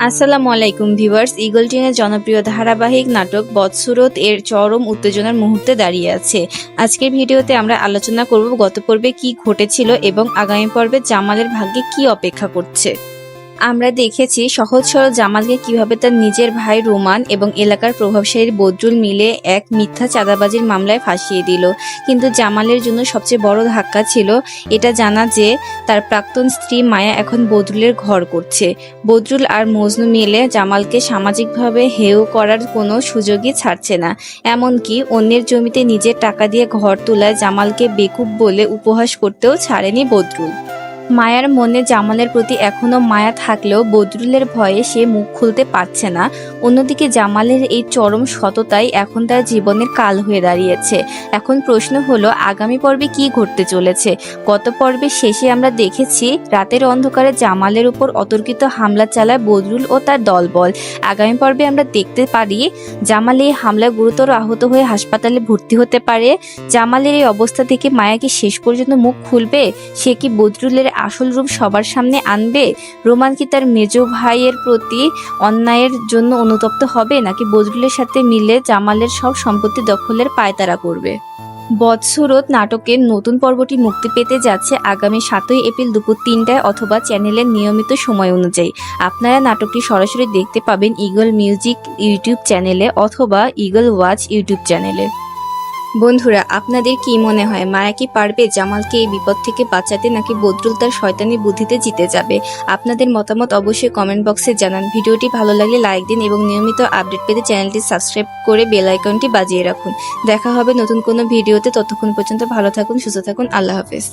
আসসালামু আলাইকুম viewers. Eagle টিনের জনপ্রিয় ধারাবাহিক নাটক বদসুরত এর চরম উত্তেজনার মুহূর্তে দাঁড়িয়ে আছে। আজকের ভিডিওতে আমরা আলোচনা করব গত পর্বে কি ঘটেছিল এবং আগামী পর্বে জামালের ভাগ্যে কি অপেক্ষা করছে। আমরা দেখেছি সহজ সরল জামালকে কিভাবে তার নিজের ভাই রোমান এবং এলাকার প্রভাবশালী বদরুল মিলে এক মিথ্যা চাঁদাবাজির মামলায় ফাঁসিয়ে দিল। কিন্তু জামালের জন্য সবচেয়ে বড় ধাক্কা ছিল এটা জানা যে তার প্রাক্তন স্ত্রী মায়া এখন বদরুলের ঘর করছে। বদরুল আর মজনু মিলে জামালকে সামাজিকভাবে হেয় করার কোনো সুযোগই ছাড়ছে না। এমনকি অন্যের জমিতে নিজের টাকা দিয়ে ঘর তোলায় জামালকে বেকুব বলে উপহাস করতেও ছাড়েনি বদরুল। মায়ার মনে জামালের প্রতি এখনো মায়া থাকলেও বদরুলের ভয়ে সে মুখ খুলতে পারছে না। অন্যদিকে জামালের এই চরম সততাই এখন তার জীবনের কাল হয়ে দাঁড়িয়েছে। এখন প্রশ্ন হলো আগামী পর্বে কি ঘটতে চলেছে। গত পর্বের শেষে আমরা দেখেছি রাতের অন্ধকারে জামালের উপর অতর্কিত হামলা চালায় বদরুল ও তার দলবল। আগামী পর্বে আমরা দেখতে পারি জামাল এই হামলায় গুরুতর আহত হয়ে হাসপাতালে ভর্তি হতে পারে। জামালের এই অবস্থা থেকে মায়া কি শেষ পর্যন্ত মুখ খুলবে? সে কি বদরুলের আসল রূপ সবার সামনে আনবে? রোমান কি তার মেজ ভাইয়ের প্রতি অন্যায়ের জন্য অনুতপ্ত হবে, নাকি বদরুলের সাথে মিলে জামালের সব সম্পত্তি দখলের পায়তারা করবে? বদসুরত নাটকের নতুন পর্বটি মুক্তি পেতে যাচ্ছে আগামী 7ই এপ্রিল দুপুর 3টায় অথবা চ্যানেলের নিয়মিত সময় অনুযায়ী। আপনারা নাটকটি সরাসরি দেখতে পাবেন ঈগল মিউজিক ইউটিউব চ্যানেলে অথবা ঈগল ওয়াচ ইউটিউব চ্যানেলে। বন্ধুরা, আপনাদের কি মনে হয় মায়া কি পারবে জামালকে এই বিপদ থেকে বাঁচাতে, নাকি বদরুল তার শয়তানি বুদ্ধিতে জিতে যাবে? আপনাদের মতামত অবশ্যই কমেন্ট বক্সে জানান। ভিডিওটি ভালো লাগলে লাইক দিন এবং নিয়মিত আপডেট পেতে চ্যানেলটি সাবস্ক্রাইব করে বেল আইকনটি বাজিয়ে রাখুন। দেখা হবে নতুন কোনো ভিডিওতে। ততক্ষণ পর্যন্ত ভালো থাকুন, সুস্থ থাকুন। আল্লাহ হাফেজ।